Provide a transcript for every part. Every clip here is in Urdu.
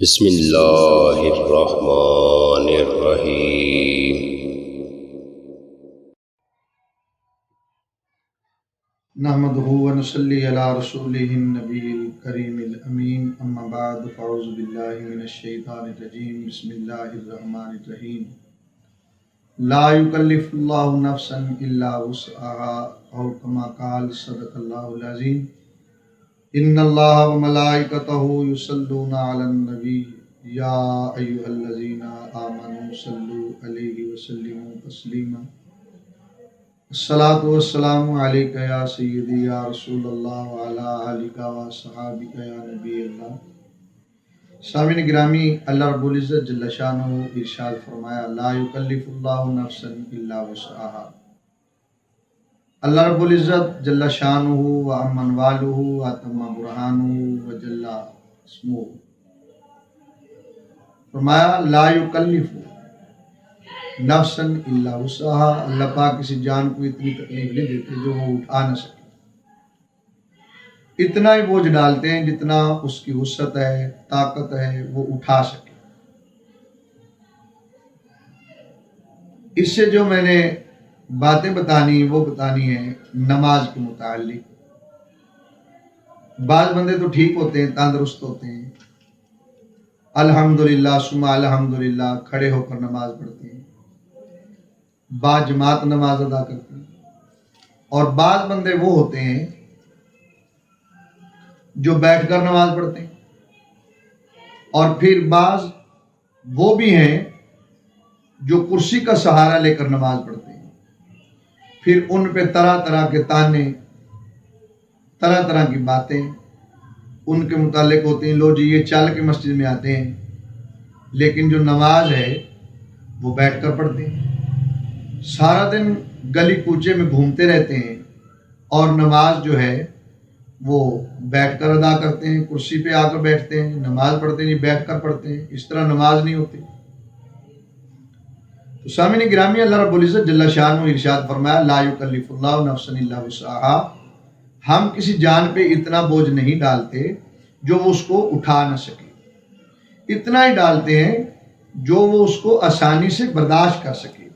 بسم اللہ الرحمن الرحیم۔ نحمدہ ونصلی علی رسولہ النبی الکریم الامین، اما بعد فاعوذ باللہ من الشیطان الرجیم، بسم اللہ الرحمن الرحیم۔ لا یکلف اللہ نفسا الا وسعها او کما قال صدق اللہ العظیم۔ ان اللہ وملائکتہ یصلون علی النبی یا ایھا الذین آمنوا صلوا علیہ وسلموا تسلیما۔ الصلاۃ والسلام علیک یا سیدی یا رسول اللہ وعلی آلک و صحابک یا نبی اللہ۔ سامعین گرامی، اللہ رب العزت جل شانہ ارشاد فرمایا، لا یکلف اللہ نفسا الا وسعها۔ اللہ رب العزت جل شانہ و امن والہ و اتم برہانہ و جل اسمہ فرمایا، لا یکلف نفسا الا وسعها۔ اللہ پاک کسی جان کو اتنی تکلیف نہیں دیتے جو وہ اٹھا نہ سکے، اتنا ہی بوجھ ڈالتے ہیں جتنا اس کی وسعت ہے، طاقت ہے، وہ اٹھا سکے۔ اس سے جو میں نے باتیں بتانی وہ بتانی ہیں نماز کے متعلق۔ بعض بندے تو ٹھیک ہوتے ہیں، تندرست ہوتے ہیں، الحمدللہ ثم الحمدللہ کھڑے ہو کر نماز پڑھتے ہیں، با جماعت نماز ادا کرتے ہیں، اور بعض بندے وہ ہوتے ہیں جو بیٹھ کر نماز پڑھتے ہیں، اور پھر بعض وہ بھی ہیں جو کرسی کا سہارا لے کر نماز پڑھتے ہیں۔ پھر ان پہ طرح طرح کے تانے، طرح طرح کی باتیں ان کے متعلق ہوتی ہیں۔ لو جی یہ چل کے مسجد میں آتے ہیں، لیکن جو نماز ہے وہ بیٹھ کر پڑھتے ہیں، سارا دن گلی کوچے میں گھومتے رہتے ہیں، اور نماز جو ہے وہ بیٹھ کر ادا کرتے ہیں، کرسی پہ آ کر بیٹھتے ہیں، نماز پڑھتے ہیں، بیٹھ کر پڑھتے ہیں۔ اس طرح نماز نہیں ہوتی۔ تو سامعین گرامی، اللہ رب العزت جل شانہ ارشاد فرمایا، لا یکلف اللہ نفسا الا وسعها۔ ہم کسی جان پہ اتنا بوجھ نہیں ڈالتے جو وہ اس کو اٹھا نہ سکے، اتنا ہی ڈالتے ہیں جو وہ اس کو آسانی سے برداشت کر سکے۔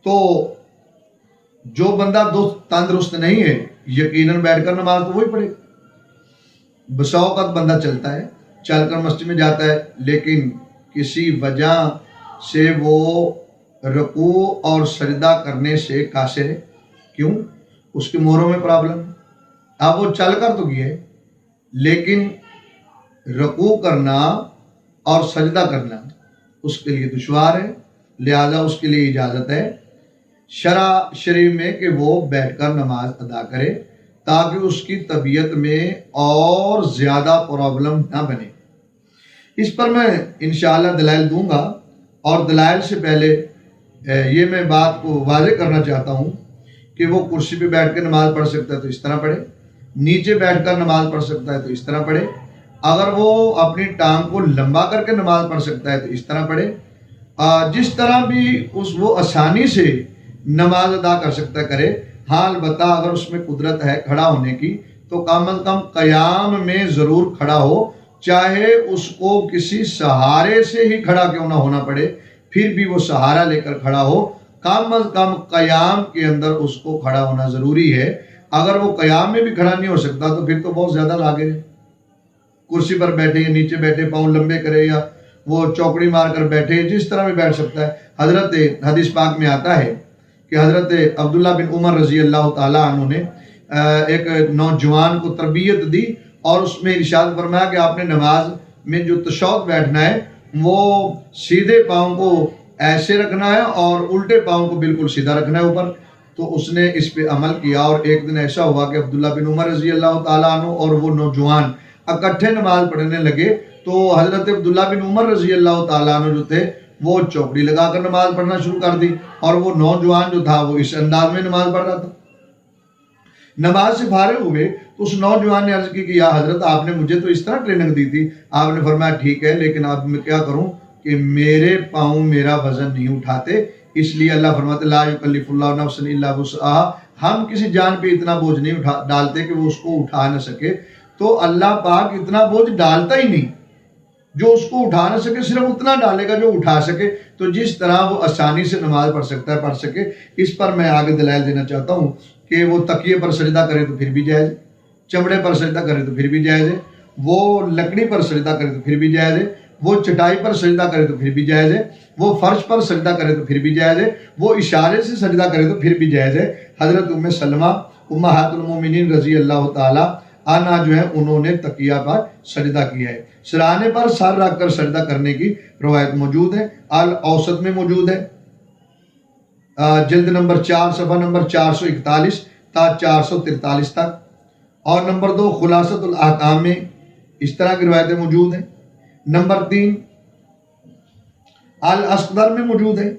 تو جو بندہ تندرست نہیں ہے، یقیناً بیٹھ کر نماز تو وہی پڑھے گا۔ بسا اوقات بندہ چلتا ہے، چل کر مسجد میں جاتا ہے، لیکن کسی وجہ سے وہ رکوع اور سجدہ کرنے سے قاصر ہے۔ کیوں؟ اس کے موروں میں پرابلم ہے۔ اب وہ چل کر تو گیا ہے، لیکن رکوع کرنا اور سجدہ کرنا اس کے لیے دشوار ہے، لہذا اس کے لیے اجازت ہے شرع شریف میں کہ وہ بیٹھ کر نماز ادا کرے، تاکہ اس کی طبیعت میں اور زیادہ پرابلم نہ بنے۔ اس پر میں انشاءاللہ دلائل دوں گا، اور دلائل سے پہلے یہ میں بات کو واضح کرنا چاہتا ہوں کہ وہ کرسی پہ بیٹھ کے نماز پڑھ سکتا ہے تو اس طرح پڑھے، نیچے بیٹھ کر نماز پڑھ سکتا ہے تو اس طرح پڑھے، اگر وہ اپنی ٹانگ کو لمبا کر کے نماز پڑھ سکتا ہے تو اس طرح پڑھے۔ جس طرح بھی وہ آسانی سے نماز ادا کر سکتا کرے۔ ہاں البتہ اگر اس میں قدرت ہے کھڑا ہونے کی تو کم از کم قیام میں ضرور کھڑا ہو، چاہے اس کو کسی سہارے سے ہی کھڑا کیوں نہ ہونا پڑے، پھر بھی وہ سہارا لے کر کھڑا ہو۔ کم از کم قیام کے اندر اس کو کھڑا ہونا ضروری ہے۔ اگر وہ قیام میں بھی کھڑا نہیں ہو سکتا تو پھر تو بہت زیادہ لاگے ہے، کرسی پر بیٹھے یا نیچے بیٹھے، پاؤں لمبے کرے یا وہ چوکڑی مار کر بیٹھے، جس طرح بھی بیٹھ سکتا ہے۔ حضرت حدیث پاک میں آتا ہے کہ حضرت عبداللہ بن عمر رضی اللہ تعالیٰ عنہ نے ایک نوجوان کو تربیت دی، اور اس میں ارشاد فرمایا کہ آپ نے نماز میں جو تشہد بیٹھنا ہے وہ سیدھے پاؤں کو ایسے رکھنا ہے اور الٹے پاؤں کو بالکل سیدھا رکھنا ہے اوپر۔ تو اس نے اس پہ عمل کیا، اور ایک دن ایسا ہوا کہ عبداللہ بن عمر رضی اللہ تعالیٰ عنہ اور وہ نوجوان اکٹھے نماز پڑھنے لگے، تو حضرت عبداللہ بن عمر رضی اللہ تعالیٰ عنہ جو تھے وہ چوکڑی لگا کر نماز پڑھنا شروع کر دی، اور وہ نوجوان جو تھا وہ اس انداز میں نماز پڑھ رہا تھا۔ نماز سے فارغ ہوئے تو اس نوجوان نے عرض کی کہ یا حضرت آپ نے مجھے تو اس طرح ٹریننگ دی تھی۔ آپ نے فرمایا ٹھیک ہے، لیکن اب میں کیا کروں کہ میرے پاؤں میرا وزن نہیں اٹھاتے، اس لیے اللہ فرماتے لا یکلف اللہ نفسا الا وسعها۔ ہم کسی جان پہ اتنا بوجھ نہیں ڈالتے کہ وہ اس کو اٹھا نہ سکے، تو اللہ پاک اتنا بوجھ ڈالتا ہی نہیں، جو اس کو اٹھا نہ سکے صرف اتنا ڈالے گا جو اٹھا سکے. تو جس طرح وہ آسانی سے نماز پڑھ سکتا ہے پڑھ سکے. اس پر میں آگے دلائل دینا چاہتا ہوں کہ وہ تکیے پر سجدہ کرے تو پھر بھی جائز ہے، چمڑے پر سجدہ کرے تو پھر بھی جائز ہے، وہ لکڑی پر سجدہ کرے تو پھر بھی جائز ہے، وہ چٹائی پر سجدہ کرے تو پھر بھی جائز ہے، وہ فرش پر سجدہ کرے تو پھر بھی جائز ہے، وہ اشارے سے سجدہ کرے تو پھر بھی جائز ہے. حضرت ام سلمہ امہات المومنین رضی اللہ تعالی عنہا جو ہے انہوں نے تکیہ پر سجدہ کیا ہے. سرانے پر سر رکھ کر سجدہ کرنے کی روایت موجود ہے، الاوسط میں موجود ہے، جلد نمبر 4 صفحہ نمبر 441 تا 443 تک. اور نمبر 2 خلاصۃ الاحکام میں اس طرح کی روایتیں موجود ہیں. نمبر 3 الاصغر میں موجود ہے.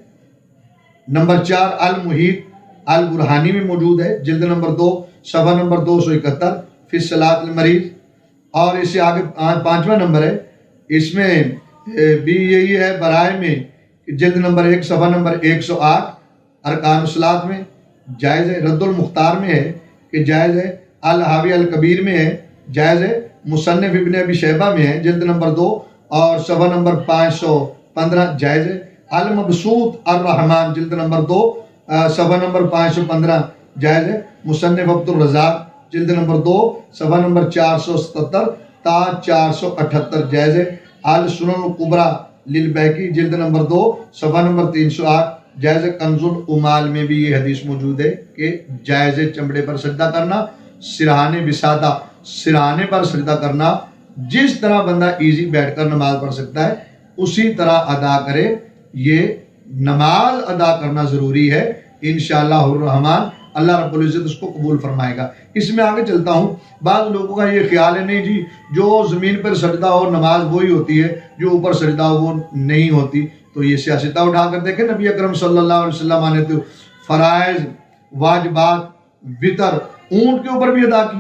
نمبر 4 المحیط البرہانی میں موجود ہے، جلد نمبر 2 صفحہ نمبر 271 فی الصلاۃ المریض. اور اس سے آگے 5واں نمبر ہے، اس میں بھی یہی ہے برائے میں، جلد نمبر 1 صفحہ نمبر 108 ارکان الصلاۃ میں جائز ہے. رد المختار میں ہے کہ جائز ہے. الحاوی الکبیر میں ہے جائز ہے. مصنف ابن ابی شیبہ میں ہے، جلد نمبر 2 اور صفحہ نمبر 515 جائز ہے. المبسوط الرحمان جلد نمبر 2 صفحہ نمبر 515 جائز ہے. مصنف عبد الرزاق جلد نمبر 2 صفحہ نمبر 477 تا 478 جائز ہے. السنن الکبریٰ للبیہقی جلد نمبر 2 صفحہ نمبر 308 جائز ہے. کنز العمال میں بھی یہ حدیث موجود ہے کہ جائز ہے چمڑے پر سجدہ کرنا، سرہانے بسادہ سرہانے پر سجدہ کرنا. جس طرح بندہ ایزی بیٹھ کر نماز پڑھ سکتا ہے اسی طرح ادا کرے. یہ نماز ادا کرنا ضروری ہے. انشاءاللہ الرحمن اللہ رب العزت اس کو قبول فرمائے گا. اس میں آگے چلتا ہوں. بعض لوگوں کا یہ خیال ہے نہیں جی جو زمین پر سجدہ ہو نماز وہی ہوتی ہے، جو اوپر سجدہ ہو وہ نہیں ہوتی. تو یہ سیاستہ اٹھا کر دیکھیں، نبی اکرم صلی اللہ علیہ وسلم نے تو فرائض واجبات وتر اونٹ کے اوپر بھی ادا کی.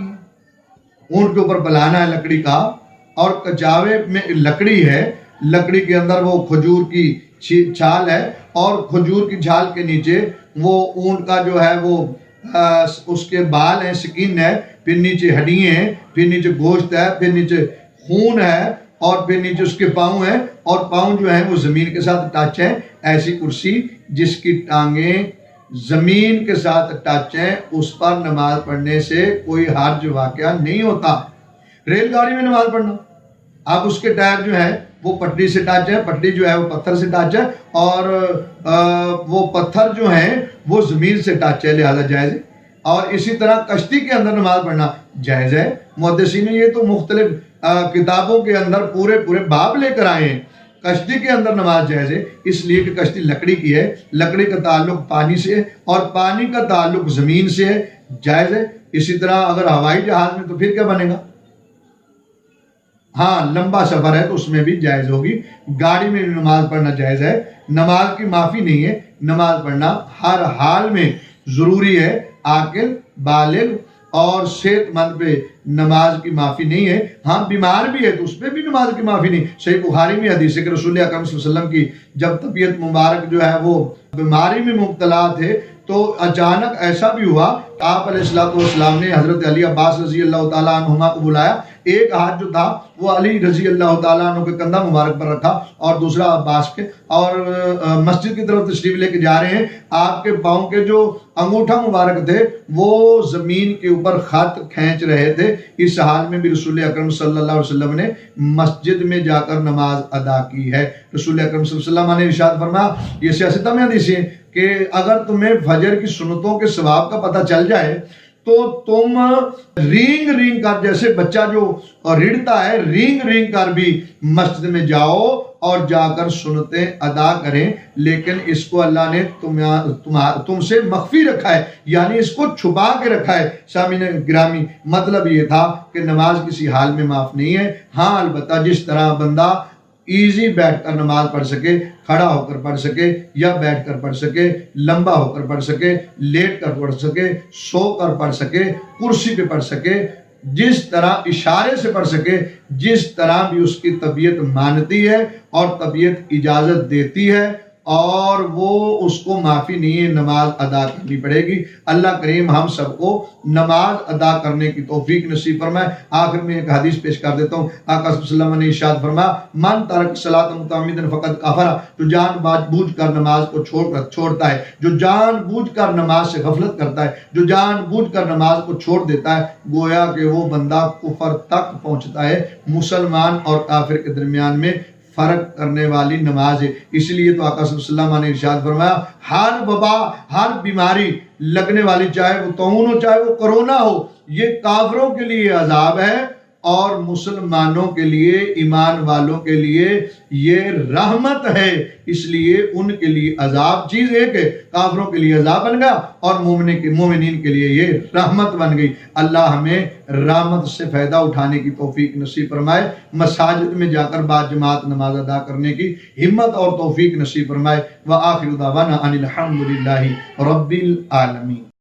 اونٹ کے اوپر بلانا ہے لکڑی کا، اور کچاوے میں لکڑی ہے، لکڑی کے اندر وہ کھجور کی چھال ہے، اور کھجور کی چھال کے نیچے وہ اونٹ کا جو ہے وہ اس کے بال ہیں، سکین ہے، پھر نیچے ہڈیاں ہیں، پھر نیچے گوشت ہے، پھر نیچے خون ہے، اور پھر نیچے اس کے پاؤں ہیں، اور پاؤں جو ہیں وہ زمین کے ساتھ ٹچ ہیں. ایسی کرسی جس کی ٹانگیں زمین کے ساتھ ٹچ ہیں اس پر نماز پڑھنے سے کوئی حرج واقعہ نہیں ہوتا. ریل گاڑی میں نماز پڑھنا، اب اس کے ٹائر جو ہے وہ پٹری سے ٹچ ہے، پٹری جو ہے وہ پتھر سے ٹچ ہے، اور وہ پتھر جو ہیں وہ زمین سے ٹچ ہے، لہذا جائز ہے. اور اسی طرح کشتی کے اندر نماز پڑھنا جائز ہے. محدثین نے یہ تو مختلف کتابوں کے اندر پورے باب لے کر آئے ہیں. کشتی کے اندر نماز جائز ہے اس لیے کہ کشتی لکڑی کی ہے، لکڑی کا تعلق پانی سے ہے اور پانی کا تعلق زمین سے ہے، جائز ہے. اسی طرح اگر ہوائی جہاز میں تو پھر کیا بنے گا؟ ہاں لمبا سفر ہے تو اس میں بھی جائز ہوگی. گاڑی میں نماز پڑھنا جائز ہے. نماز کی معافی نہیں ہے، نماز پڑھنا ہر حال میں ضروری ہے. عاقل بالغ اور صحت مند پہ نماز کی معافی نہیں ہے. ہاں بیمار بھی ہے تو اس پہ بھی نماز کی معافی نہیں. صحیح بخاری میں حدیث ہے کہ رسول اکرم صلی اللہ علیہ وسلم کی جب طبیعت مبارک جو ہے وہ بیماری میں مبتلا تھے تو اچانک ایسا بھی ہوا کہ آپ علیہ السلام نے حضرت علی عباس رضی اللہ تعالیٰ عنہما کو بلایا. ایک ہاتھ جو تھا وہ علی رضی اللہ تعالیٰ عنہ کے کندھا مبارک پر رکھا اور دوسرا عباس کے، اور مسجد کی طرف تشریف لے کے جا رہے ہیں. آپ کے پاؤں کے جو انگوٹھا مبارک تھے وہ زمین کے اوپر خط کھینچ رہے تھے. اس حال میں بھی رسول اکرم صلی اللہ علیہ وسلم نے مسجد میں جا کر نماز ادا کی ہے. رسول اکرم صلی اللہ علیہ وسلم نے ارشاد فرمایا، یہ سیاستہ میں حدیث ہے کہ اگر تمہیں فجر کی سنتوں کے ثواب کا پتہ چل جائے تو تم رینگ کر، جیسے بچہ جو رڑتا ہے رینگ کر بھی مسجد میں جاؤ اور جا کر سنتیں ادا کریں. لیکن اس کو اللہ نے تم سے مخفی رکھا ہے، یعنی اس کو چھپا کے رکھا ہے. سامعین گرامی، مطلب یہ تھا کہ نماز کسی حال میں معاف نہیں ہے. ہاں البتہ جس طرح بندہ ایزی بیٹھ کر نماز پڑھ سکے، کھڑا ہو کر پڑھ سکے یا بیٹھ کر پڑھ سکے، لمبا ہو کر پڑھ سکے، لیٹ کر پڑھ سکے، سو کر پڑھ سکے، کرسی پہ پڑھ سکے، جس طرح اشارے سے پڑھ سکے، جس طرح بھی اس کی طبیعت مانتی ہے اور طبیعت اجازت دیتی ہے اور وہ اس کو معافی نہیں ہے، نماز ادا کرنی پڑے گی۔ اللہ کریم ہم سب کو نماز ادا کرنے کی توفیق نصیب فرمائے۔ آخر میں ایک حدیث پیش کر دیتا ہوں۔ آقا صلی اللہ علیہ وسلم نے ارشاد فرمایا من ترک الصلاۃ متعمدا فقد کفر، جو جان بوجھ کر نماز کو چھوڑتا ہے، جو جان بوجھ کر نماز سے غفلت کرتا ہے، جو جان بوجھ کر نماز کو چھوڑ دیتا ہے، گویا کہ وہ بندہ کفر تک پہنچتا ہے۔ مسلمان اور کافر کے درمیان میں فرق کرنے والی نماز ہے۔ اس لیے تو آقا صلی اللہ علیہ وسلم نے ارشاد فرمایا ہر وبا، ہر بیماری لگنے والی، چاہے وہ طاعون ہو چاہے وہ کرونا ہو، یہ کافروں کے لیے عذاب ہے اور مسلمانوں کے لیے، ایمان والوں کے لیے یہ رحمت ہے۔ اس لیے ان کے لیے عذاب چیز ایک ہے، کافروں کے لیے عذاب بن گیا اور مومنین کے لیے یہ رحمت بن گئی۔ اللہ ہمیں رحمت سے فائدہ اٹھانے کی توفیق نصیب فرمائے، مساجد میں جا کر با جماعت نماز ادا کرنے کی ہمت اور توفیق نصیب فرمائے۔ وآخر دعوانا ان الحمد للہ رب العالمین۔